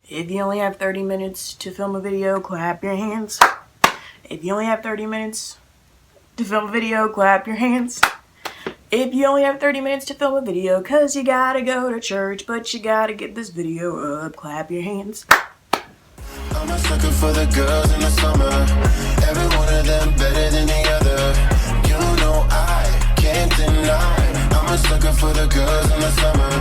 If you only have 30 minutes to film a video, clap your hands. If you only have 30 minutes to film a video, clap your hands. If you only have 30 minutes to film a video, cause you gotta go to church, but you gotta get this video up, clap your hands. I'm a sucker for the girls in the summer. Every one of them better than the other. You know I can't deny. I'm a sucker for the girls in the summer.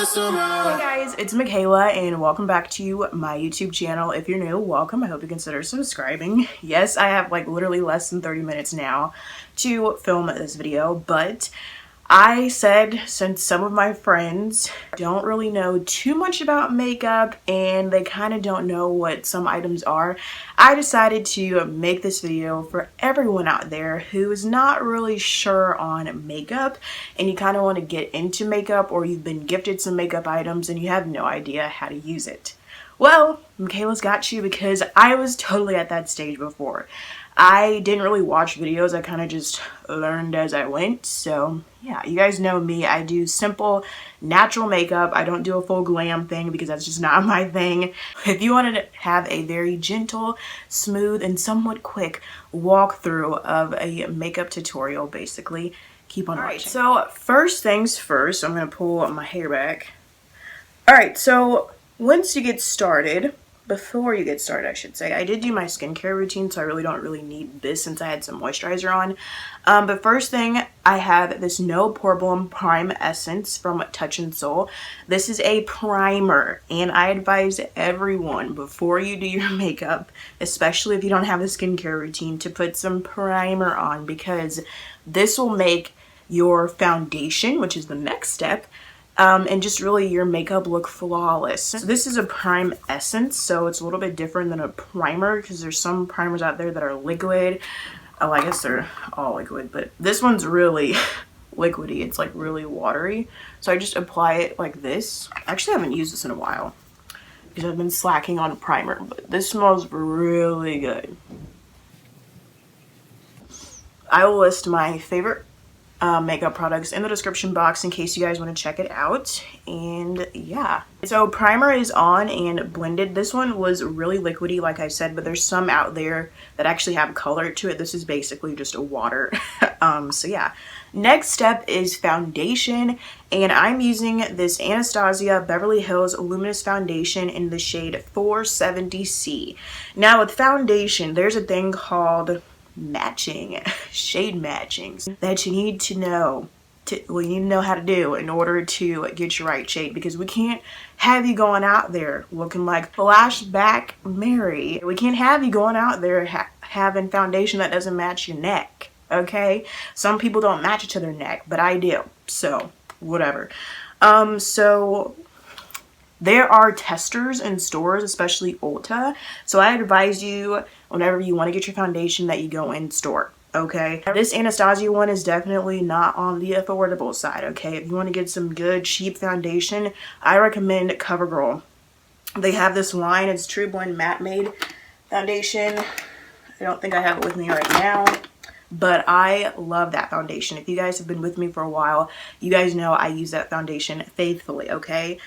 Hey guys, it's Makayla and welcome back to my YouTube channel. If you're new, welcome. I hope you consider subscribing. Yes, I have like literally less than 30 minutes now to film this video, but I said since some of my friends don't really know too much about makeup and they kind of don't know what some items are, I decided to make this video for everyone out there who is not really sure on makeup and you kind of want to get into makeup, or you've been gifted some makeup items and you have no idea how to use it. Well, Makayla's got you, because I was totally at that stage before. I didn't really watch videos, I kind of just learned as I went. So yeah, you guys know me, I do simple natural makeup. I don't do a full glam thing because that's just not my thing. If you wanted to have a very gentle, smooth, and somewhat quick walkthrough of a makeup tutorial, basically, keep on watching. So first things first, I'm going to pull my hair back. Alright, so once you get started, before you get started I should say, I did do my skincare routine, so I really don't need this since I had some moisturizer on. But first thing, I have this No Problem Prime Essence from Touch in Sol. This is a primer, and I advise everyone before you do your makeup, especially if you don't have a skincare routine, to put some primer on, because this will make your foundation, which is the next step, and just really your makeup look flawless. So this is a prime essence, so it's a little bit different than a primer, because there's some primers out there that are liquid. Oh, I guess they're all liquid, but this one's really liquidy. It's like really watery. So I just apply it like this. Actually, I haven't used this in a while because I've been slacking on a primer, but this smells really good. I will list my favorite makeup products in the description box in case you guys want to check it out. And yeah, so primer is on and blended. This one was really liquidy, like I said, but there's some out there that actually have color to it. This is basically just a water. So yeah, next step is foundation, and I'm using this Anastasia Beverly Hills Luminous Foundation in the shade 470C. Now with foundation, there's a thing called matching, shade matching, that you need to know how to do in order to get your right shade, because we can't have you going out there looking like flashback Mary. We can't have you going out there having foundation that doesn't match your neck, okay? Some people don't match it to their neck, but I do, so whatever. So there are testers in stores, especially Ulta, so I advise you whenever you want to get your foundation that you go in store, okay? This Anastasia one is definitely not on the affordable side, okay? If you want to get some good cheap foundation, I recommend CoverGirl. They have this line, it's True Blend Matte Made Foundation. I don't think I have it with me right now, but I love that foundation. If you guys have been with me for a while, you guys know I use that foundation faithfully, okay?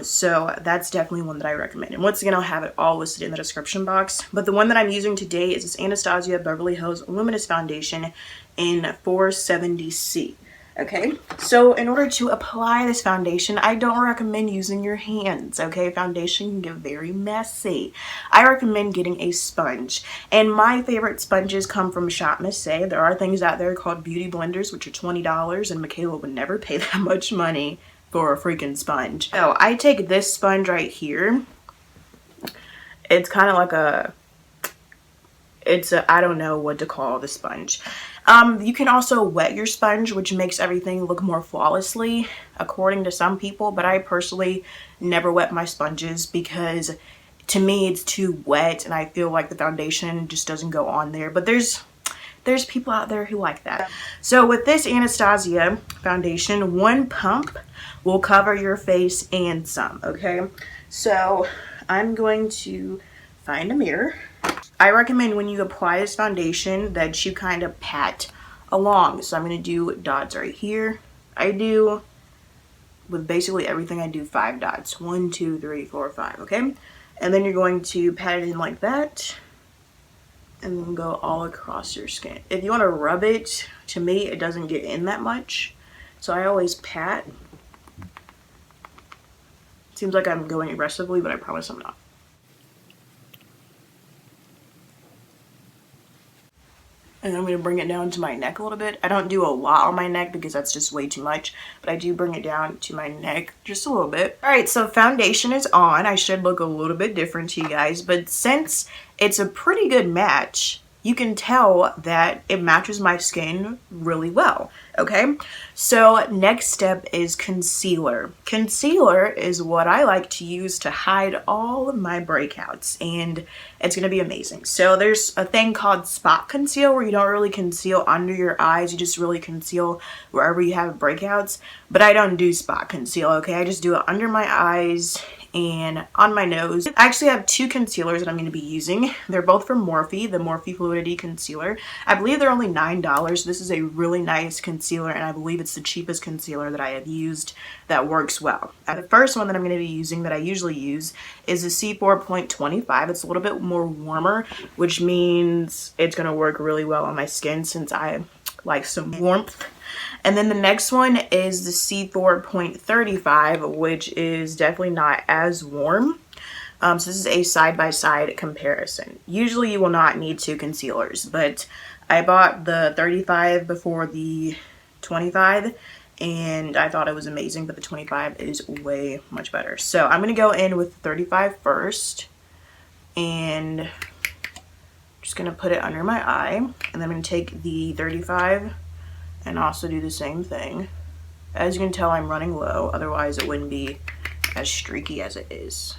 So that's definitely one that I recommend. And once again, I'll have it all listed in the description box. But the one that I'm using today is this Anastasia Beverly Hills Luminous Foundation in 470C. Okay, so in order to apply this foundation, I don't recommend using your hands, okay? Foundation can get very messy. I recommend getting a sponge, and my favorite sponges come from Shop Miss A. There are things out there called beauty blenders, which are $20, and Makayla would never pay that much money for a freaking sponge. So I take this sponge right here. It's kind of like I don't know what to call the sponge. You can also wet your sponge, which makes everything look more flawlessly, according to some people, but I personally never wet my sponges because to me it's too wet and I feel like the foundation just doesn't go on there. But there's people out there who like that. So with this Anastasia foundation, one pump will cover your face and some, okay? So I'm going to find a mirror. I recommend when you apply this foundation that you kind of pat along. So I'm going to do dots right here. I do, with basically everything, I do 5 dots. 1, 2, 3, 4, 5, okay? And then you're going to pat it in like that, and then go all across your skin. If you want to rub it, to me, it doesn't get in that much. So I always pat. Seems like I'm going aggressively, but I promise I'm not. And I'm going to bring it down to my neck a little bit. I don't do a lot on my neck because that's just way too much, but I do bring it down to my neck just a little bit. All right, so foundation is on. I should look a little bit different to you guys, but since it's a pretty good match, you can tell that it matches my skin really well, okay? So next step is concealer. Concealer is what I like to use to hide all of my breakouts, and it's gonna be amazing. So there's a thing called spot conceal where you don't really conceal under your eyes, you just really conceal wherever you have breakouts, but I don't do spot conceal, okay? I just do it under my eyes and on my nose. I actually have 2 concealers that I'm going to be using. They're both from Morphe, the Morphe Fluidity Concealer. I believe they're only $9. This is a really nice concealer, and I believe it's the cheapest concealer that I have used that works well. The first one that I'm going to be using, that I usually use, is the C4.25. It's a little bit more warmer, which means it's going to work really well on my skin since I like some warmth. And then the next one is the C4.35, which is definitely not as warm. So this is a side-by-side comparison. Usually you will not need 2 concealers, but I bought the 35 before the 25, and I thought it was amazing, but the 25 is way much better. So I'm going to go in with 35 first, and just going to put it under my eye, and then I'm going to take the 35 and also do the same thing. As you can tell, I'm running low, otherwise it wouldn't be as streaky as it is.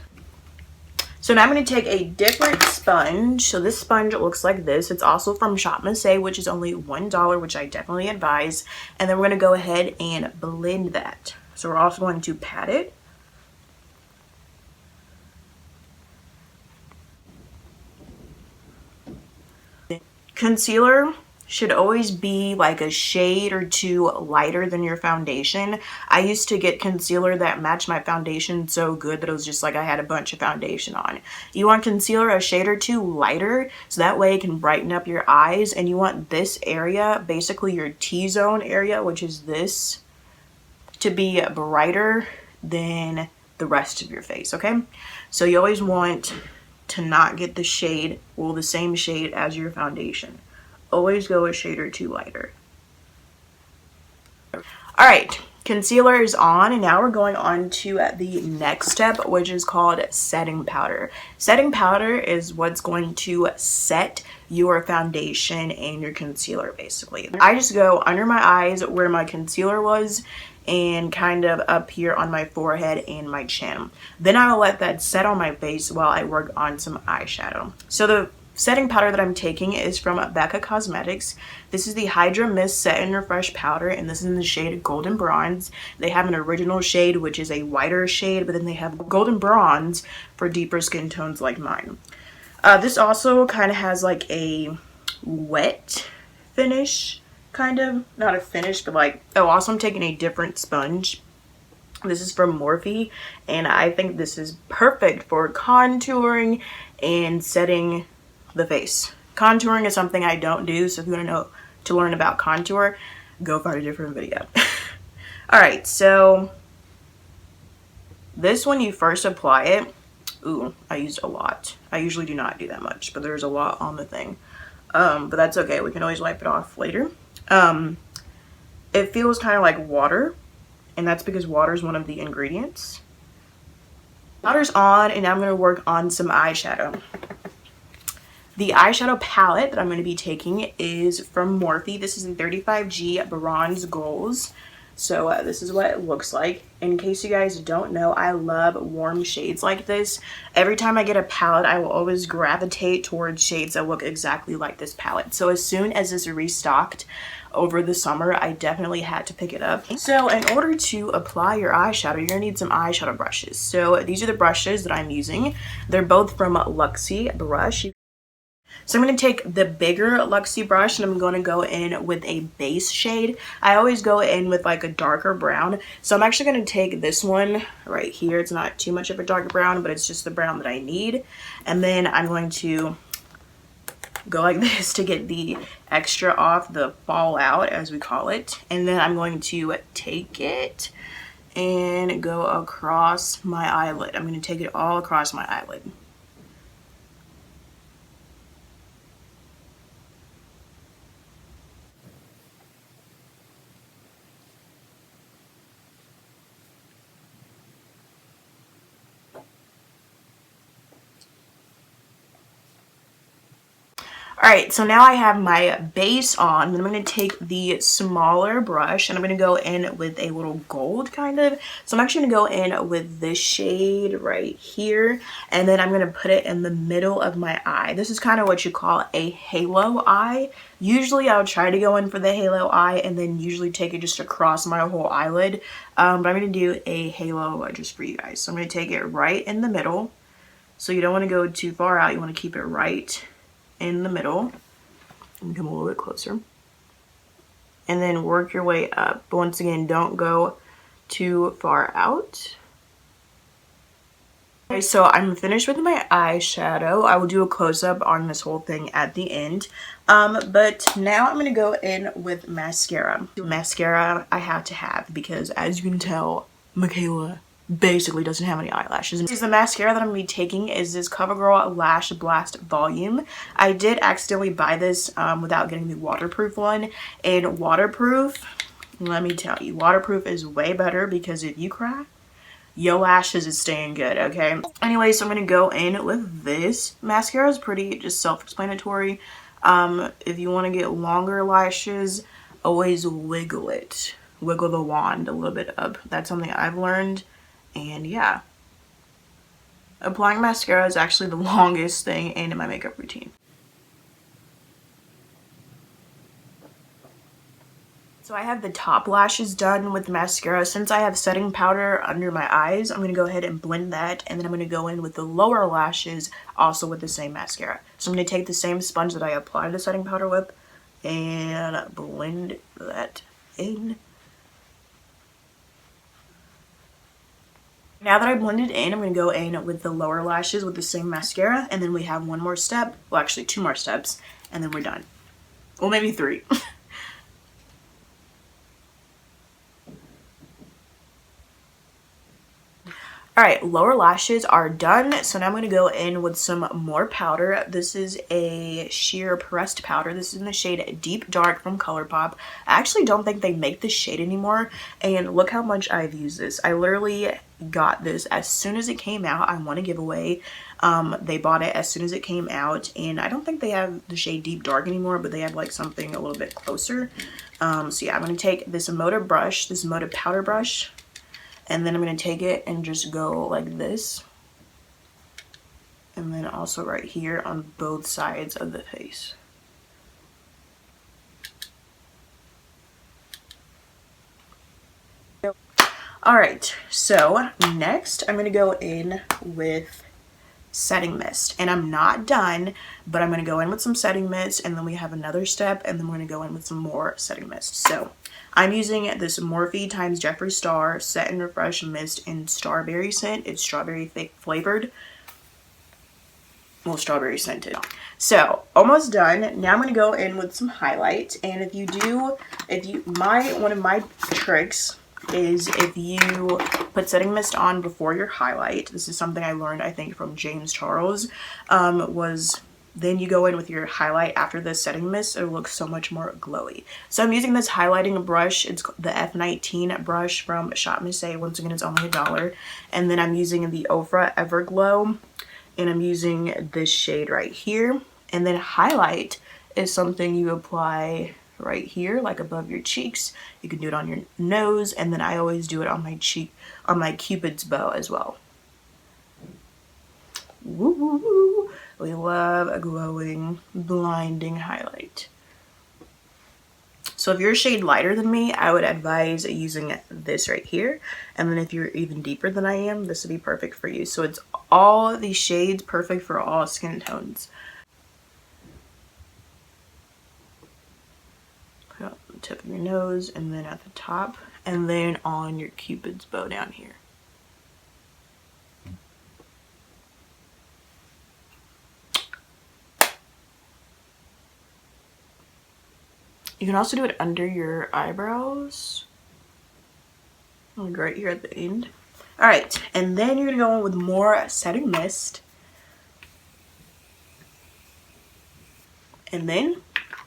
So now I'm going to take a different sponge. So this sponge looks like this. It's also from Shop Mascara, which is only $1, which I definitely advise. And then we're going to go ahead and blend that. So we're also going to pat it. Concealer should always be like a shade or 2 lighter than your foundation. I used to get concealer that matched my foundation so good that it was just like I had a bunch of foundation on. You want concealer a shade or 2 lighter, so that way it can brighten up your eyes, and you want this area, basically your T-zone area, which is this, to be brighter than the rest of your face, okay? So you always want to not get the shade, well, the same shade as your foundation. Always go a shade or 2 lighter. Alright, concealer is on, and now we're going on to the next step, which is called setting powder. Setting powder is what's going to set your foundation and your concealer, basically. I just go under my eyes where my concealer was, and kind of up here on my forehead and my chin. Then I will let that set on my face while I work on some eyeshadow. So the setting powder that I'm taking is from Becca Cosmetics. This is the Hydra Mist Set and Refresh powder, and this is in the shade Golden Bronze. They have an original shade, which is a whiter shade, but then they have Golden Bronze for deeper skin tones like mine. This also kind of has like a wet finish, kind of. Not a finish, but like, oh, also I'm taking a different sponge. This is from Morphe, and I think this is perfect for contouring and setting the face. Contouring is something I don't do, so if you want to learn about contour, go find a different video. Alright, so this, when you first apply it, ooh, I used a lot. I usually do not do that much, but there's a lot on the thing. But that's okay, we can always wipe it off later. It feels kind of like water, and that's because water is one of the ingredients. Powder's on, and now I'm going to work on some eyeshadow. The eyeshadow palette that I'm going to be taking is from Morphe. This is the 35G Bronze Goals. So this is what it looks like. In case you guys don't know, I love warm shades like this. Every time I get a palette, I will always gravitate towards shades that look exactly like this palette. So as soon as it's restocked over the summer, I definitely had to pick it up. So in order to apply your eyeshadow, you're gonna need some eyeshadow brushes. So these are the brushes that I'm using. They're both from Luxie Brush. So I'm going to take the bigger Luxie brush and I'm going to go in with a base shade. I always go in with like a darker brown. So I'm actually going to take this one right here. It's not too much of a dark brown, but it's just the brown that I need. And then I'm going to go like this to get the extra off, the fallout as we call it. And then I'm going to take it and go across my eyelid. I'm going to take it all across my eyelid. Alright, so now I have my base on, and I'm going to take the smaller brush, and I'm going to go in with a little gold, kind of. So I'm actually going to go in with this shade right here, and then I'm going to put it in the middle of my eye. This is kind of what you call a halo eye. Usually I'll try to go in for the halo eye, and then usually take it just across my whole eyelid. But I'm going to do a halo just for you guys. So I'm going to take it right in the middle. So you don't want to go too far out, you want to keep it right in the middle. And come a little bit closer. And then work your way up. But once again, don't go too far out. Okay, so I'm finished with my eyeshadow. I will do a close-up on this whole thing at the end. But now I'm going to go in with mascara. Mascara I have to have because, as you can tell, Makayla basically doesn't have any eyelashes. The mascara that I'm going to be taking is this CoverGirl Lash Blast Volume. I did accidentally buy this without getting the waterproof one. And waterproof, let me tell you, waterproof is way better because if you cry, your lashes is staying good, okay? Anyway, so I'm going to go in with this. Mascara is pretty just self-explanatory. If you want to get longer lashes, always wiggle it. Wiggle the wand a little bit up. That's something I've learned. And yeah, applying mascara is actually the longest thing in my makeup routine. So I have the top lashes done with mascara. Since I have setting powder under my eyes, I'm going to go ahead and blend that, and then I'm going to go in with the lower lashes also with the same mascara. So I'm going to take the same sponge that I applied the setting powder with and blend that in. Now that I blended in, I'm going to go in with the lower lashes with the same mascara, and then we have one more step, well actually 2 more steps, and then we're done. Well, maybe 3. Alright, lower lashes are done, so now I'm going to go in with some more powder. This is a sheer pressed powder. This is in the shade Deep Dark from ColourPop. I actually don't think they make this shade anymore, and look how much I've used this. I literally got this as soon as it came out. I won a giveaway. They bought it as soon as it came out, and I don't think they have the shade Deep Dark anymore, but they have like something a little bit closer. So yeah, I'm going to take this Moda brush, this Moda powder brush, and then I'm going to take it and just go like this. And then also right here on both sides of the face. Alright, so next I'm going to go in with setting mist. And I'm not done, but I'm going to go in with some setting mist, and then we have another step, and then we're going to go in with some more setting mist. So I'm using this Morphe x Jeffree Star Set and Refresh Mist in Strawberry scent. It's strawberry flavored. Well, strawberry scented. So almost done. Now I'm going to go in with some highlight. And one of my tricks is if you put setting mist on before your highlight. This is something I learned, I think, from James Charles. Then you go in with your highlight after the setting mist. It looks so much more glowy. So I'm using this highlighting brush. It's the F19 brush from Shop Miss A. Once again, it's only $1. And then I'm using the Ofra Everglow, and I'm using this shade right here. And then highlight is something you apply right here, like above your cheeks. You can do it on your nose, and then I always do it on my cheek, on my Cupid's bow as well. Woo woo woo. We love a glowing, blinding highlight. So if you're a shade lighter than me, I would advise using this right here. And then if you're even deeper than I am, this would be perfect for you. So it's all these shades, perfect for all skin tones. the tip of your nose, and then at the top, and then on your cupid's bow down here. You can also do it under your eyebrows, like right here at the end. All right, and then you're gonna go in with more setting mist, and then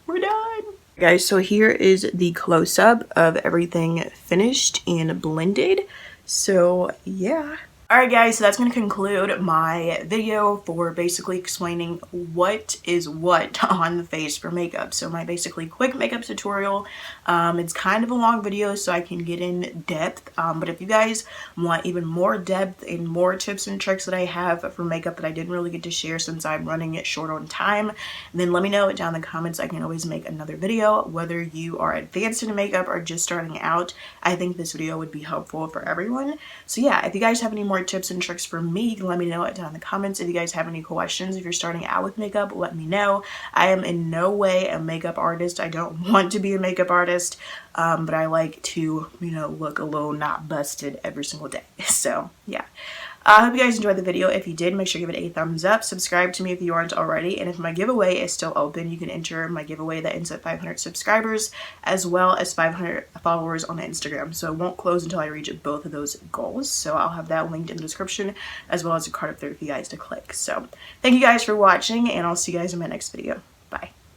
we're done. Guys, so here is the close-up of everything finished and blended. So yeah. Alright guys, so that's going to conclude my video for basically explaining what is what on the face for makeup. So my basically quick makeup tutorial. It's kind of a long video so I can get in depth, but if you guys want even more depth and more tips and tricks that I have for makeup that I didn't really get to share since I'm running it short on time, then let me know down in the comments. I can always make another video. Whether you are advanced in makeup or just starting out, I think this video would be helpful for everyone. So yeah, if you guys have any more tips and tricks for me, let me know it down in the comments. If you guys have any questions, if you're starting out with makeup, let me know. I am in no way a makeup artist. I don't want to be a makeup artist, but I like to, you know, look a little not busted every single day. So yeah. I hope you guys enjoyed the video. If you did, make sure you give it a thumbs up. Subscribe to me if you aren't already. And if my giveaway is still open, you can enter my giveaway that ends at 500 subscribers as well as 500 followers on Instagram. So it won't close until I reach both of those goals. So I'll have that linked in the description as well as a card up there for you guys to click. So thank you guys for watching, and I'll see you guys in my next video.